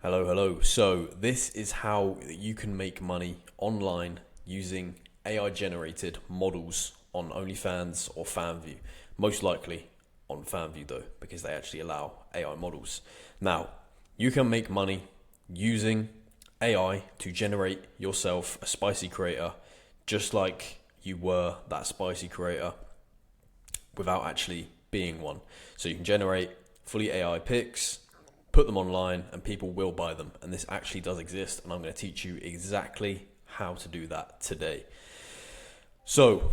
Hello. So this is how you can make money online using AI generated models on OnlyFans or Fanvue. Most likely on Fanvue though, because they actually allow AI models. Now, you can make money using AI to generate yourself a spicy creator, just like you were that spicy creator without actually being one. So you can generate fully AI pics, put them online, and people will buy them. And this actually does exist, and I'm going to teach you exactly how to do that today. So,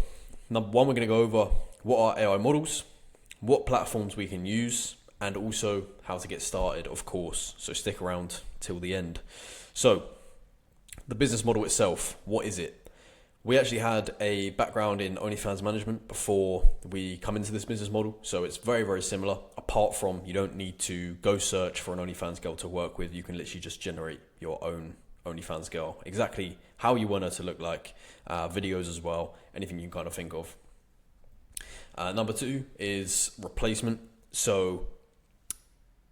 number one, we're going to go over what are AI models, what platforms we can use, and also how to get started, of course. So stick around till the end. So, the business model itself, what is it? We actually had a background in OnlyFans management before we come into this business model. So it's very, very similar, apart from you don't need to go search for an OnlyFans girl to work with. You can literally just generate your own OnlyFans girl, exactly how you want her to look like, videos as well, anything you can kind of think of. Number two is replacement. So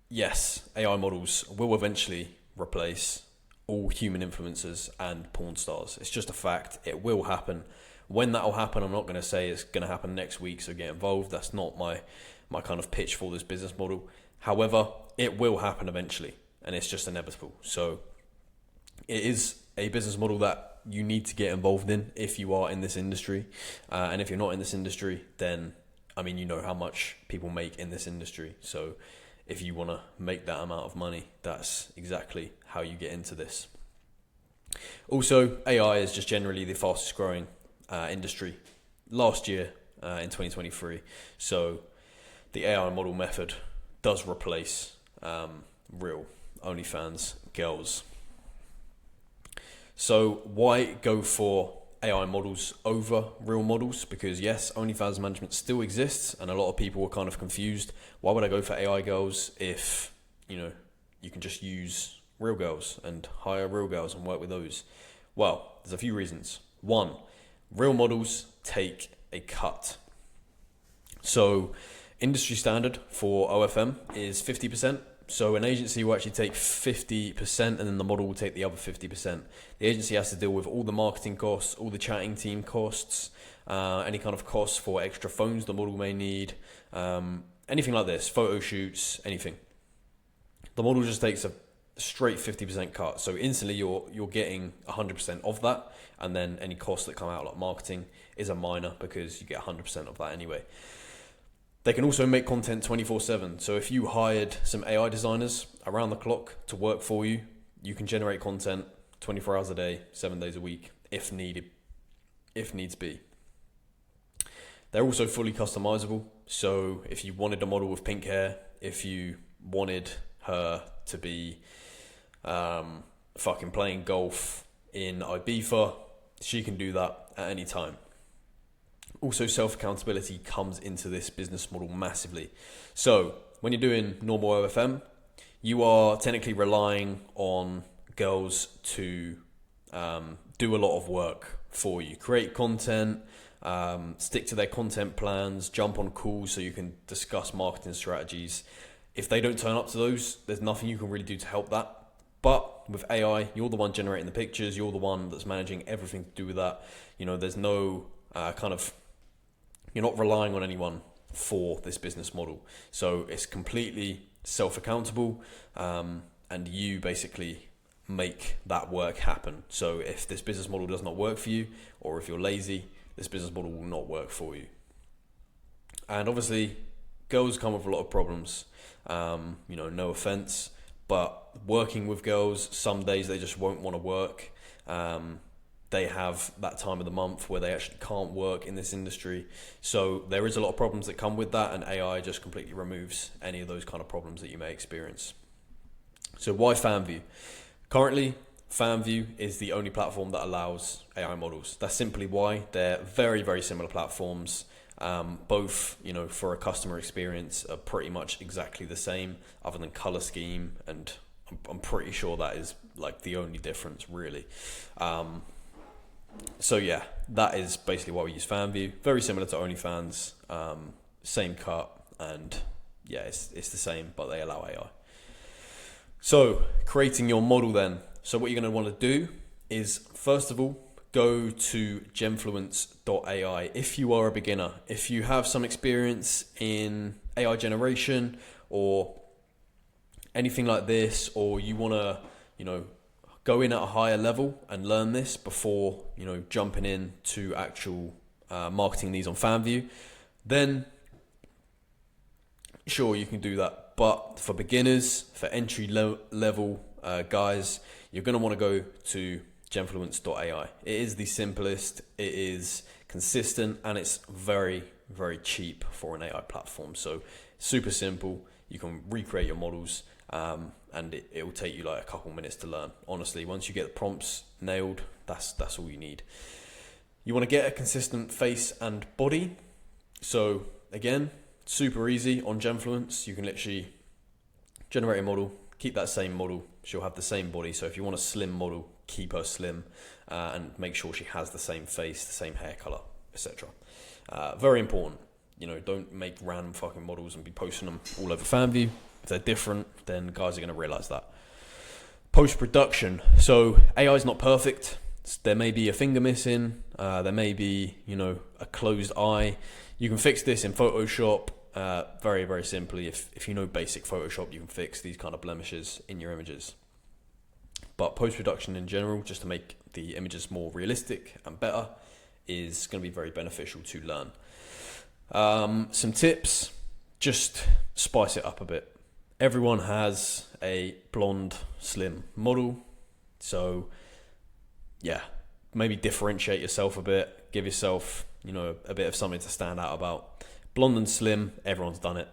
yes, AI models will eventually replace all human influencers and porn stars. It's just a fact. It will happen. When that will happen, I'm not going to say it's going to happen next week, so get involved. That's not my kind of pitch for this business model. However, it will happen eventually, and it's just inevitable. So it is a business model that you need to get involved in if you are in this industry. And if you're not in this industry, then, I mean, you know how much people make in this industry. So if you want to make that amount of money, that's exactly how you get into this. Also, AI is just generally the fastest growing industry last year in 2023. So the AI model method does replace real OnlyFans girls. So why go for AI models over real models? Because yes, OnlyFans management still exists, and a lot of people are kind of confused. Why would I go for AI girls if, you can just use real girls and hire real girls and work with those? Well, there's a few reasons. One, real models take a cut. So industry standard for OFM is 50%. So an agency will actually take 50% and then the model will take the other 50%. The agency has to deal with all the marketing costs, all the chatting team costs, any kind of costs for extra phones the model may need, anything like this, photo shoots, anything. The model just takes a straight 50% cut. So instantly you're getting 100% of that, and then any costs that come out like marketing is a minor because you get 100% of that anyway. They can also make content 24/7. So if you hired some AI designers around the clock to work for you, you can generate content 24 hours a day, 7 days a week, if needs be. They're also fully customizable. So if you wanted a model with pink hair, if you wanted her to be fucking playing golf in Ibiza, she can do that at any time. Also, self-accountability comes into this business model massively. So when you're doing normal OFM, you are technically relying on girls to do a lot of work for you, create content, stick to their content plans, jump on calls so you can discuss marketing strategies. If they don't turn up to those, there's nothing you can really do to help that. But with AI, you're the one generating the pictures, you're the one that's managing everything to do with that. There's no you're not relying on anyone for this business model. So it's completely self-accountable, and you basically make that work happen. So if this business model does not work for you, or if you're lazy, this business model will not work for you. And obviously, girls come with a lot of problems. No offense, but working with girls, some days they just won't want to work. They have that time of the month where they actually can't work in this industry. So there is a lot of problems that come with that, and AI just completely removes any of those kind of problems that you may experience. So why Fanvue? Currently, Fanvue is the only platform that allows AI models. That's simply why. They're very, very similar platforms. Both, for a customer experience are pretty much exactly the same, other than color scheme, and I'm pretty sure that is like the only difference really. So yeah, that is basically why we use Fanvue. Very similar to OnlyFans, same cut, and yeah, it's the same, but they allow AI. So creating your model then. So what you're going to want to do is, first of all, go to gemfluence.ai if you are a beginner. If you have some experience in AI generation or anything like this, or you want to, go in at a higher level and learn this before, jumping in to actual marketing these on Fanvue, then sure, you can do that. But for beginners, for entry level guys, you're going to want to go to gemfluence.ai. It is the simplest, it is consistent, and it's very, very cheap for an AI platform. So super simple. You can recreate your models, and it will take you like a couple minutes to learn. Honestly, once you get the prompts nailed, that's all you need. You want to get a consistent face and body. So again, super easy on Gemfluence. You can literally generate a model, keep that same model. She'll have the same body. So if you want a slim model, keep her slim, and make sure she has the same face, the same hair color, etc. Very important. Don't make random fucking models and be posting them all over Fanvue. If they're different, then guys are going to realize that. Post-production. So AI is not perfect. There may be a finger missing. There may be, a closed eye. You can fix this in Photoshop very, very simply. If you know basic Photoshop, you can fix these kind of blemishes in your images. But post-production in general, just to make the images more realistic and better, is going to be very beneficial to learn. Some tips, just spice it up a bit. Everyone has a blonde, slim model. So, yeah, maybe differentiate yourself a bit. Give yourself, a bit of something to stand out about. Blonde and slim, everyone's done it.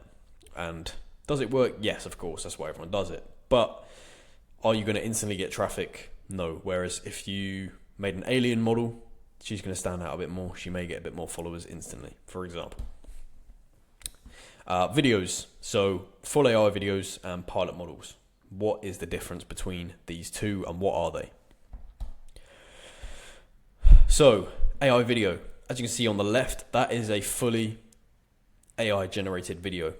And does it work? Yes, of course. That's why everyone does it. But are you going to instantly get traffic? No. Whereas if you made an alien model, she's going to stand out a bit more. She may get a bit more followers instantly, for example. Videos. So full AI videos and pilot models. What is the difference between these two and what are they? So AI video, as you can see on the left, that is a fully AI generated video.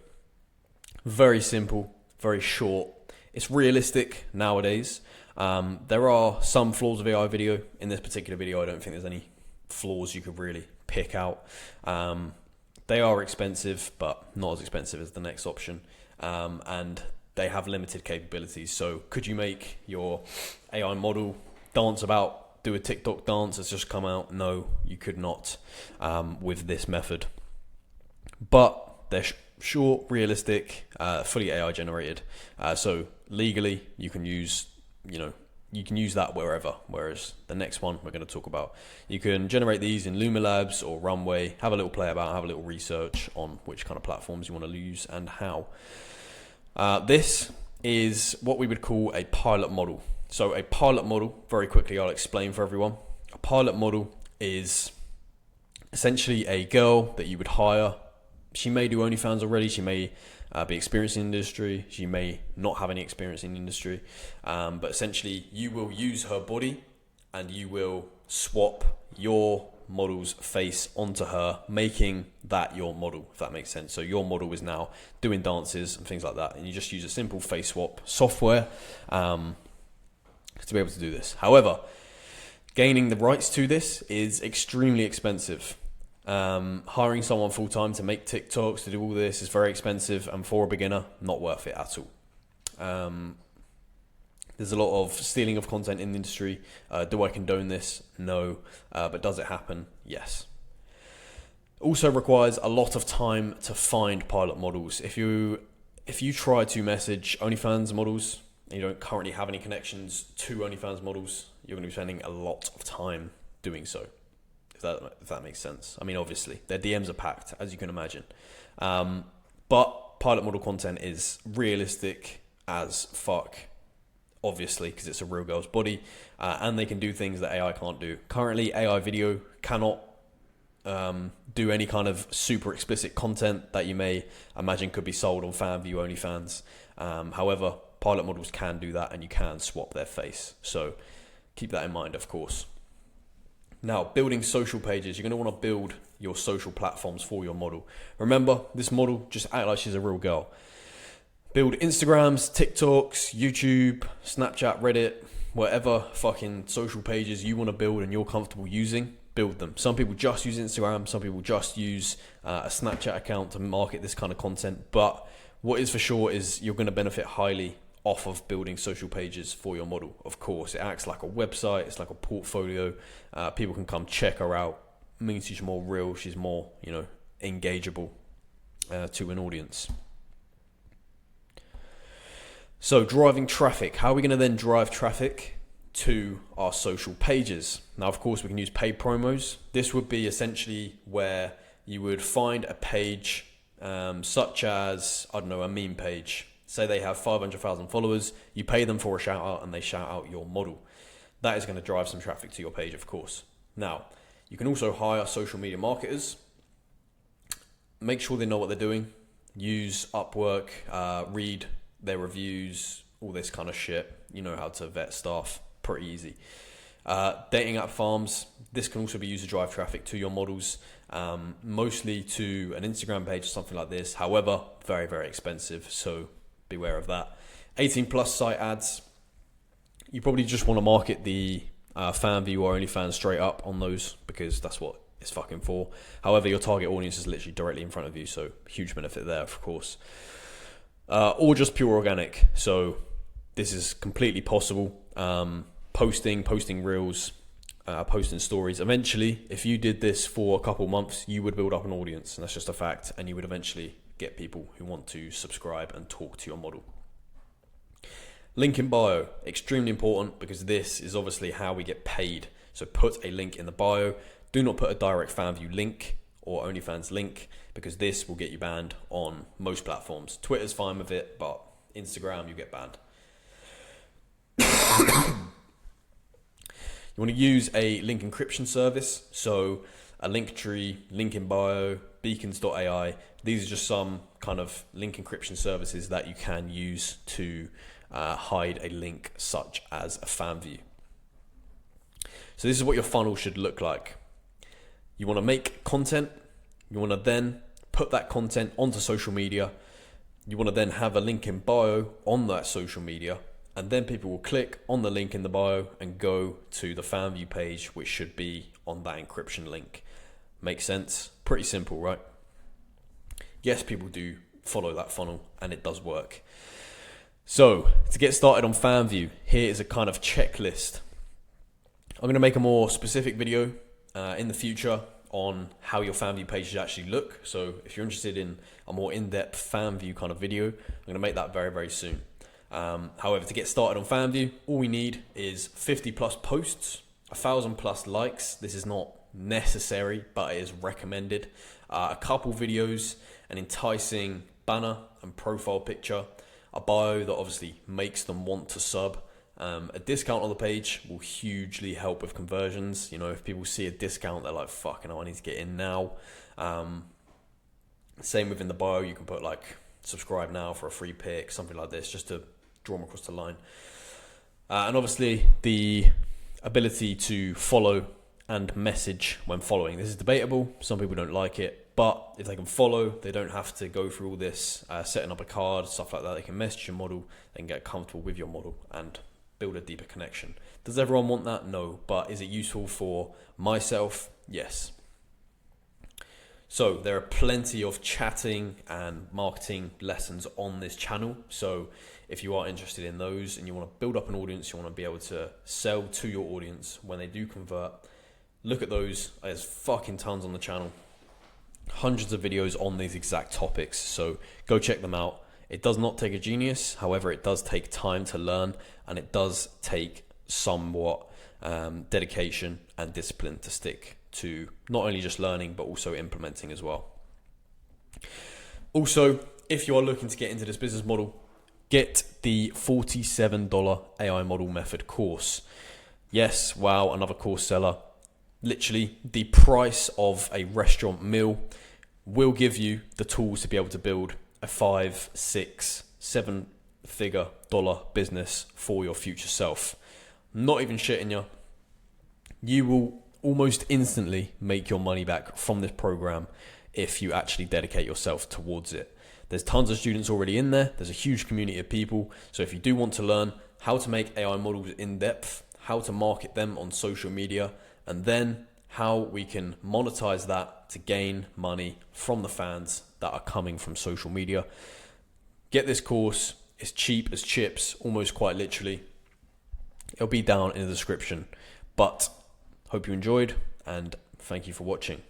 Very simple, very short. It's realistic nowadays. There are some flaws of AI video. In this particular video, I don't think there's any flaws you could really pick out. They are expensive, but not as expensive as the next option. And they have limited capabilities. So could you make your AI model dance about, do a TikTok dance that's just come out? No, you could not with this method. But they're short, realistic, fully AI generated. So legally, you can use, you can use that wherever. Whereas the next one we're going to talk about, you can generate these in Luma Labs or Runway, have a little play about, have a little research on which kind of platforms you want to use and how. This is what we would call a pilot model. So a pilot model, very quickly, I'll explain for everyone. A pilot model is essentially a girl that you would hire. She may do OnlyFans already. She may be experienced in the industry. She may not have any experience in the industry. But essentially, you will use her body and you will swap your model's face onto her, making that your model, if that makes sense. So your model is now doing dances and things like that. And you just use a simple face swap software to be able to do this. However, gaining the rights to this is extremely expensive. Hiring someone full-time to make TikToks, to do all this is very expensive, and for a beginner, not worth it at all. There's a lot of stealing of content in the industry. Do I condone this? No. But does it happen? Yes. Also requires a lot of time to find pilot models. If you try to message OnlyFans models and you don't currently have any connections to OnlyFans models, you're going to be spending a lot of time doing so. If that makes sense. I mean, obviously, their DMs are packed, as you can imagine. But pilot model content is realistic as fuck, obviously, because it's a real girl's body. And they can do things that AI can't do. Currently, AI video cannot do any kind of super explicit content that you may imagine could be sold on Fanvue OnlyFans. However, pilot models can do that, and you can swap their face. So keep that in mind, of course. Now, building social pages. You're going to want to build your social platforms for your model. Remember, this model, just act like she's a real girl. Build Instagrams, TikToks, YouTube, Snapchat, Reddit, whatever fucking social pages you want to build and you're comfortable using, build them. Some people just use Instagram, some people just use a Snapchat account to market this kind of content. But what is for sure is you're going to benefit highly off of building social pages for your model. Of course, it acts like a website, it's like a portfolio. People can come check her out. Means she's more real, she's more, engageable to an audience. So driving traffic. How are we going to then drive traffic to our social pages? Now, of course, we can use paid promos. This would be essentially where you would find a page such as, a meme page. Say they have 500,000 followers. You pay them for a shout out and they shout out your model. That is going to drive some traffic to your page, of course. Now, you can also hire social media marketers. Make sure they know what they're doing. Use Upwork, read their reviews, all this kind of shit. You know how to vet staff, pretty easy. Dating app farms, this can also be used to drive traffic to your models, mostly to an Instagram page or something like this. However, very, very expensive, so beware of that. 18 plus site ads, you probably just want to market the Fanvue or OnlyFans straight up on those because that's what it's fucking for. However, your target audience is literally directly in front of you, so huge benefit there, of course. Or just pure organic. So this is completely possible. Posting reels, posting stories. Eventually, if you did this for a couple months, you would build up an audience, and that's just a fact. And you would eventually get people who want to subscribe and talk to your model. Link in bio, extremely important because this is obviously how we get paid. So put a link in the bio. Do not put a direct Fanvue link or OnlyFans link because this will get you banned on most platforms. Twitter's fine with it, but Instagram, you get banned. You want to use a link encryption service. So a Linktree, link in bio, beacons.ai. These are just some kind of link encryption services that you can use to hide a link such as a Fanvue. So this is what your funnel should look like. You want to make content. You want to then put that content onto social media. You want to then have a link in bio on that social media. And then people will click on the link in the bio and go to the Fanvue page, which should be on that encryption link. Makes sense? Pretty simple, right? Yes, people do follow that funnel and it does work. So to get started on Fanvue, here is a kind of checklist. I'm going to make a more specific video in the future on how your Fanvue pages actually look. So if you're interested in a more in-depth Fanvue kind of video, I'm going to make that very, very soon. However, to get started on Fanvue, all we need is 50 plus posts, 1,000 plus likes. This is not necessary, but it is recommended. A couple videos, an enticing banner and profile picture, a bio that obviously makes them want to sub. A discount on the page will hugely help with conversions. If people see a discount, they're like, fucking hell, I need to get in now. Same within the bio, you can put like subscribe now for a free pick, something like this, just to draw them across the line. And obviously the ability to follow and message when following. This is debatable. Some people don't like it, but if they can follow, they don't have to go through all this setting up a card, stuff like that. They can message your model, they can get comfortable with your model and build a deeper connection. Does everyone want that? No. But is it useful for myself? Yes. So there are plenty of chatting and marketing lessons on this channel. So if you are interested in those and you want to build up an audience, you want to be able to sell to your audience when they do convert, look at those. There's fucking tons on the channel. Hundreds of videos on these exact topics. So go check them out. It does not take a genius. However, it does take time to learn, and it does take somewhat dedication and discipline to stick to not only just learning, but also implementing as well. Also, if you are looking to get into this business model, get the $47 AI model method course. Yes, wow, another course seller. Literally the price of a restaurant meal will give you the tools to be able to build a 5, 6, 7 figure dollar business for your future self. Not even shitting you. You will almost instantly make your money back from this program if you actually dedicate yourself towards it. There's tons of students already in there. There's a huge community of people. So if you do want to learn how to make AI models in depth, how to market them on social media, and then how we can monetize that to gain money from the fans that are coming from social media, get this course. It's cheap as chips, almost quite literally. It'll be down in the description. But hope you enjoyed, and thank you for watching.